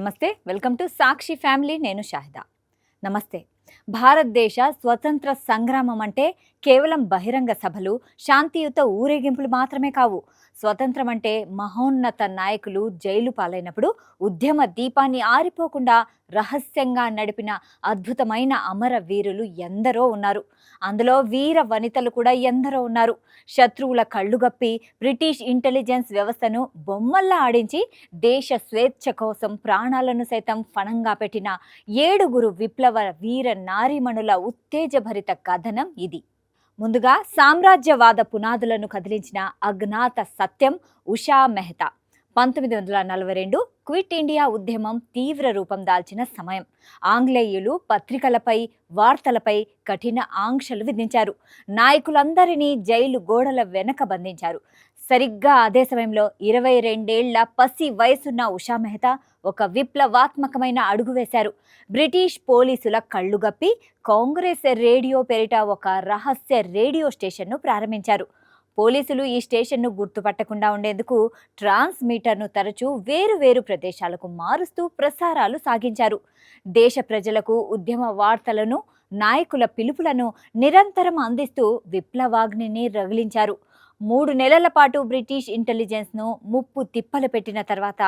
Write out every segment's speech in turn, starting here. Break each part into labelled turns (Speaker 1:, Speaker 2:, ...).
Speaker 1: నమస్తే, welcome to Sakshi family. నేను షాహిదా. నమస్తే. భారతదేశ స్వతంత్ర సంగ్రామం అంటే కేవలం బహిరంగ సభలు, శాంతియుత ఊరేగింపులు మాత్రమే కావు. స్వతంత్రం అంటే మహోన్నత నాయకులు జైలు పాలైనప్పుడు ఉద్యమ దీపాన్ని ఆరిపోకుండా రహస్యంగా నడిపిన అద్భుతమైన అమర వీరులు ఎందరో ఉన్నారు. అందులో వీర వనితలు కూడా ఎందరో ఉన్నారు. శత్రువుల కళ్ళుగప్పి బ్రిటిష్ ఇంటెలిజెన్స్ వ్యవస్థను బొమ్మల్లా ఆడించి దేశ స్వేచ్ఛ కోసం ప్రాణాలను సైతం ఫణంగా పెట్టిన 7 విప్లవ వీర నారీమణుల ఉత్తేజభరిత కథనం ఇది. ముందుగా సామ్రాజ్యవాద పునాదులను కదిలించిన అజ్ఞాత సత్యం ఉషా మెహతా. 1942 క్విట్ ఇండియా ఉద్యమం తీవ్ర రూపం దాల్చిన సమయం. ఆంగ్లేయులు పత్రికలపై, వార్తలపై కఠిన ఆంక్షలు విధించారు. నాయకులందరినీ జైలు గోడల వెనక బంధించారు. సరిగ్గా అదే సమయంలో 22 ఏళ్ల పసి వయసున్న ఉషా మెహతా ఒక విప్లవాత్మకమైన అడుగు వేశారు. బ్రిటిష్ పోలీసుల కళ్ళుగప్పి కాంగ్రెస్ రేడియో పేరిట ఒక రహస్య రేడియో స్టేషన్ను ప్రారంభించారు. పోలీసులు ఈ స్టేషన్ను గుర్తుపట్టకుండా ఉండేందుకు ట్రాన్స్మీటర్ను తరచూ వేరు ప్రదేశాలకు మారుస్తూ ప్రసారాలు సాగించారు. దేశ ప్రజలకు ఉద్యమ వార్తలను, నాయకుల పిలుపులను నిరంతరం అందిస్తూ విప్లవాగ్నిని రగిలించారు. 3 నెలల పాటు బ్రిటిష్ ఇంటెలిజెన్స్ను ముప్పు తిప్పలు పెట్టిన తర్వాత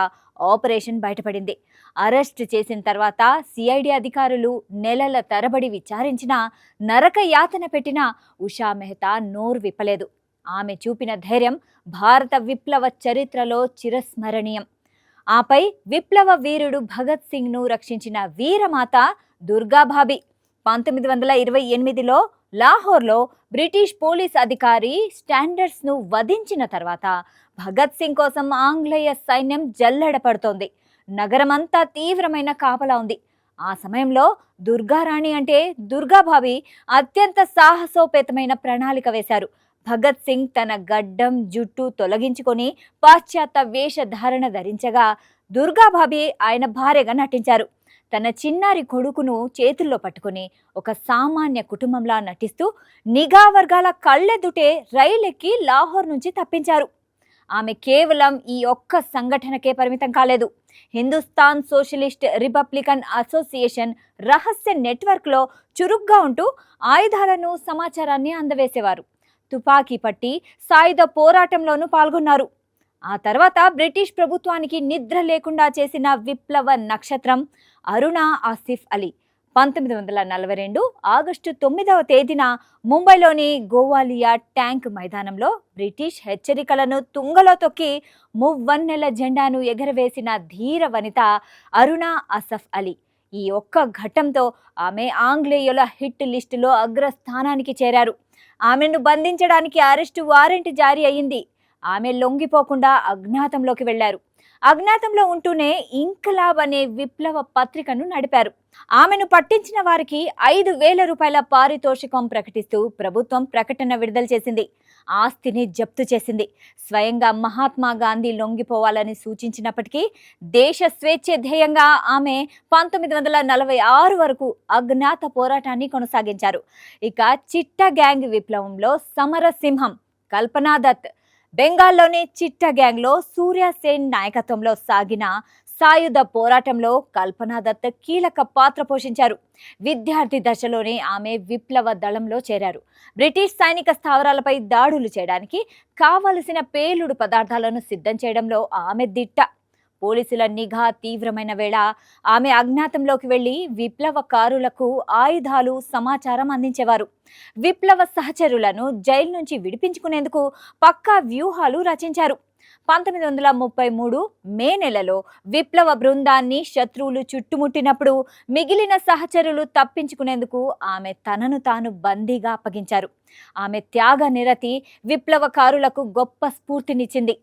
Speaker 1: ఆపరేషన్ బయటపడింది. అరెస్ట్ చేసిన తర్వాత సిఐడి అధికారులు నెలల తరబడి విచారించినా, నరక యాతన పెట్టినా ఉషా మెహతా నోరు విప్పలేదు. ఆమె చూపిన ధైర్యం భారత విప్లవ చరిత్రలో చిరస్మరణీయం. ఆపై విప్లవ వీరుడు భగత్ సింగ్ను రక్షించిన వీరమాత దుర్గాభాబి. 1928లో లాహోర్లో బ్రిటిష్ పోలీస్ అధికారి స్టాండర్స్ను వధించిన తర్వాత భగత్ సింగ్ కోసం ఆంగ్లేయ సైన్యం జల్లెడపడుతోంది. నగరమంతా తీవ్రమైన కాపలా ఉంది. ఆ సమయంలో దుర్గారాణి అంటే దుర్గాభాబి అత్యంత సాహసోపేతమైన ప్రణాళిక వేశారు. భగత్ సింగ్ తన గడ్డం, జుట్టు తొలగించుకొని పాశ్చాత్య వేషధారణ ధరించగా దుర్గాభాబి ఆయన భార్యగా నటించారు. తన చిన్నారి కొడుకును చేతుల్లో పట్టుకుని ఒక సామాన్య కుటుంబంలా నటిస్తూ నిఘా వర్గాల కళ్ళెదుటే రైలెక్కి లాహోర్ నుంచి తప్పించారు. ఆమె కేవలం ఈ ఒక్క సంఘటనకే పరిమితం కాలేదు. హిందుస్థాన్ సోషలిస్ట్ రిపబ్లికన్ అసోసియేషన్ రహస్య నెట్వర్క్లో చురుగ్గా ఉంటూ ఆయుధాలను, సమాచారాన్ని అందవేసేవారు. తుపాకీ పట్టి సాయుధ పోరాటంలోనూ పాల్గొన్నారు. ఆ తర్వాత బ్రిటిష్ ప్రభుత్వానికి నిద్ర లేకుండా చేసిన విప్లవ నక్షత్రం అరుణా ఆసిఫ్ అలీ. 1942 ఆగస్టు 9వ తేదీన ముంబైలోని గోవాలియా ట్యాంక్ మైదానంలో బ్రిటిష్ హెచ్చరికలను తుంగలో తొక్కి మువ్వన్నెల జెండాను ఎగరవేసిన ధీర వనిత అరుణా ఆసిఫ్ అలీ. ఈ ఒక్క ఘట్టంతో ఆమె ఆంగ్లేయుల హిట్ లిస్టులో అగ్రస్థానానికి చేరారు. ఆమెను బంధించడానికి అరెస్టు వారెంట్ జారీ అయింది. ఆమె లొంగిపోకుండా అజ్ఞాతంలోకి వెళ్లారు. అజ్ఞాతంలో ఉంటూనే ఇంకలాబ్ అనే విప్లవ పత్రికను నడిపారు. ఆమెను పట్టించిన వారికి 5,000 రూపాయల పారితోషికం ప్రకటిస్తూ ప్రభుత్వం ప్రకటన విడుదల చేసింది. ఆస్తిని జప్తు చేసింది. స్వయంగా మహాత్మా గాంధీ లొంగిపోవాలని సూచించినప్పటికీ దేశ స్వేచ్ఛ ధ్యేయంగా ఆమె 1946 వరకు అజ్ఞాత పోరాటాన్ని కొనసాగించారు. ఇక చిట్ట గ్యాంగ్ విప్లవంలో సమరసింహం కల్పనా దత్, బెంగాల్లోని చిట్ట గ్యాంగ్లో సూర్య సేన్ నాయకత్వంలో సాగిన సాయుధ పోరాటంలో కల్పనా దత్ కీలక పాత్ర పోషించారు. విద్యార్థి దశలోనే ఆమె విప్లవ దళంలో చేరారు. బ్రిటిష్ సైనిక స్థావరాలపై దాడులు చేయడానికి కావలసిన పేలుడు పదార్థాలను సిద్ధం చేయడంలో ఆమె దిట్ట. పోలీసుల నిఘా తీవ్రమైన వేళ ఆమె అజ్ఞాతంలోకి వెళ్లి విప్లవకారులకు ఆయుధాలు, సమాచారం అందించేవారు. విప్లవ సహచరులను జైలు నుంచి విడిపించుకునేందుకు పక్కా వ్యూహాలు రచించారు. 1933 మే నెలలో విప్లవ బృందాన్ని శత్రువులు చుట్టుముట్టినప్పుడు మిగిలిన సహచరులు తప్పించుకునేందుకు ఆమె తనను తాను బందీగా అప్పగించారు. ఆమె త్యాగ నిరతి విప్లవకారులకు గొప్ప స్ఫూర్తినిచ్చింది.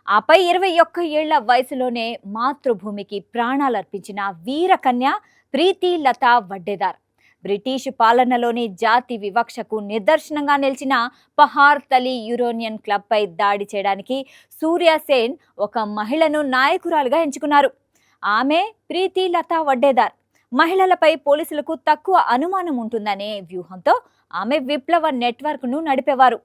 Speaker 1: ఆపై 21 ఏళ్ల వయసులోనే మాతృభూమికి ప్రాణాలర్పించిన వీరకన్య ప్రీతి లతా వడ్డేదార్. బ్రిటిష్ పాలనలోని జాతి వివక్షకు నిదర్శనంగా నిలిచిన పహార్ తలి యూరోనియన్ క్లబ్పై దాడి చేయడానికి సూర్య సేన్ ఒక మహిళను నాయకురాలుగా ఎంచుకున్నారు. ఆమె ప్రీతి లతా వడ్డేదార్. మహిళలపై పోలీసులకు తక్కువ అనుమానం ఉంటుందనే వ్యూహంతో ఆమె విప్లవ నెట్వర్క్ను నడిపేవారు.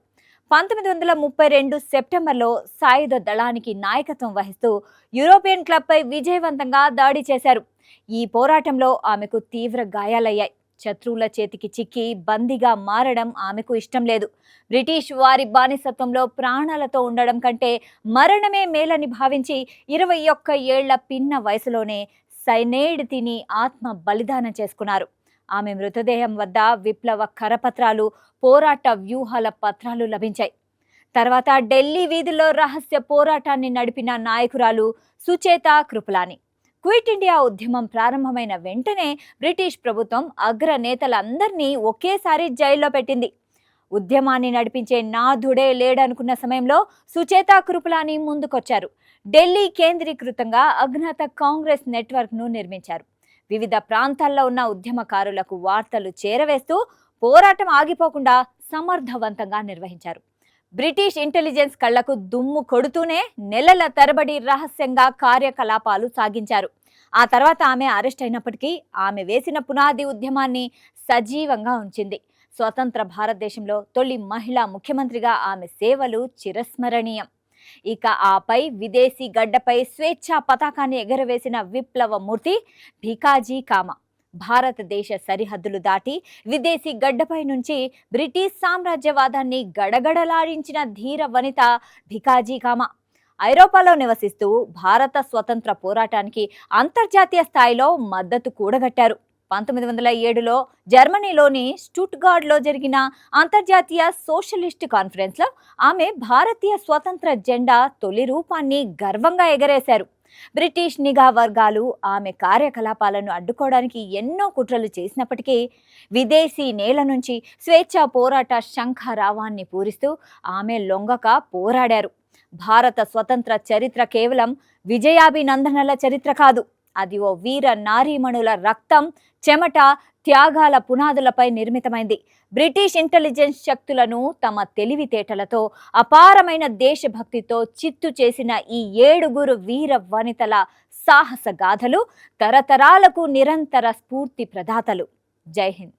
Speaker 1: 1932 సెప్టెంబర్లో సాయుధ దళానికి నాయకత్వం వహిస్తూ యూరోపియన్ క్లబ్పై విజయవంతంగా దాడి చేశారు. ఈ పోరాటంలో ఆమెకు తీవ్ర గాయాలయ్యాయి. శత్రువుల చేతికి చిక్కి బందీగా మారడం ఆమెకు ఇష్టం లేదు. బ్రిటిష్ వారి బానిసత్వంలో ప్రాణాలతో ఉండడం కంటే మరణమే మేలని భావించి 21 ఏళ్ల పిన్న వయసులోనే సైనైడ్ తిని ఆత్మ బలిదానం చేసుకున్నారు. ఆమె మృతదేహం వద్ద విప్లవ కరపత్రాలు, పోరాట వ్యూహాల పత్రాలు లభించాయి. తర్వాత ఢిల్లీ వీధుల్లో రహస్య పోరాటాన్ని నడిపిన నాయకురాలు సుచేత కృపలాని. క్విట్ ఇండియా ఉద్యమం ప్రారంభమైన వెంటనే బ్రిటిష్ ప్రభుత్వం అగ్రనేతలందరినీ ఒకేసారి జైల్లో పెట్టింది. ఉద్యమాన్ని నడిపించే నాథుడే లేడనుకున్న సమయంలో సుచేత కృపలాని ముందుకొచ్చారు. ఢిల్లీ కేంద్రీకృతంగా అజ్ఞాత కాంగ్రెస్ నెట్వర్క్ను నిర్మించారు. వివిధ ప్రాంతాల్లో ఉన్న ఉద్యమకారులకు వార్తలు చేరవేస్తూ పోరాటం ఆగిపోకుండా సమర్థవంతంగా నిర్వహించారు. బ్రిటిష్ ఇంటెలిజెన్స్ కళ్లకు దుమ్ము కొడుతూనే నెలల తరబడి రహస్యంగా కార్యకలాపాలు సాగించారు. ఆ తర్వాత ఆమె అరెస్ట్ అయినప్పటికీ ఆమె వేసిన పునాది ఉద్యమాన్ని సజీవంగా ఉంచింది. స్వతంత్ర భారతదేశంలో తొలి మహిళా ముఖ్యమంత్రిగా ఆమె సేవలు చిరస్మరణీయం. ఇక ఆపై విదేశీ గడ్డపై స్వేచ్ఛా పతాకాన్ని ఎగరవేసిన విప్లవ మూర్తి భికాజీ కామా. భారతదేశ సరిహద్దులు దాటి విదేశీ గడ్డపై నుంచి బ్రిటిష్ సామ్రాజ్యవాదాన్ని గడగడలాడించిన ధీర వనిత భికాజీ కామా. ఐరోపాలో నివసిస్తూ భారత స్వతంత్ర పోరాటానికి అంతర్జాతీయ స్థాయిలో మద్దతు కూడగట్టారు. 1907లో జర్మనీలోని స్టుట్గార్డ్లో జరిగిన అంతర్జాతీయ సోషలిస్ట్ కాన్ఫరెన్స్లో ఆమె భారతీయ స్వతంత్ర జెండా తొలి రూపాన్ని గర్వంగా ఎగరేశారు. బ్రిటిష్ నిఘా వర్గాలు ఆమె కార్యకలాపాలను అడ్డుకోవడానికి ఎన్నో కుట్రలు చేసినప్పటికీ విదేశీ నేల నుంచి స్వేచ్ఛా పోరాట శంఖారావాన్ని పూరిస్తూ ఆమె లొంగక పోరాడారు. భారత స్వతంత్ర చరిత్ర కేవలం విజయాభినందనల చరిత్ర కాదు, అది ఓ వీర నారీమణుల రక్తం, చెమట, త్యాగాల పునాదులపై నిర్మితమైంది. బ్రిటిష్ ఇంటెలిజెన్స్ శక్తులను తమ తెలివితేటలతో, అపారమైన దేశభక్తితో చిత్తు చేసిన ఈ 7 వీర వనితల సాహస గాథలు తరతరాలకు నిరంతర స్ఫూర్తి ప్రదాతలు. జై హింద్.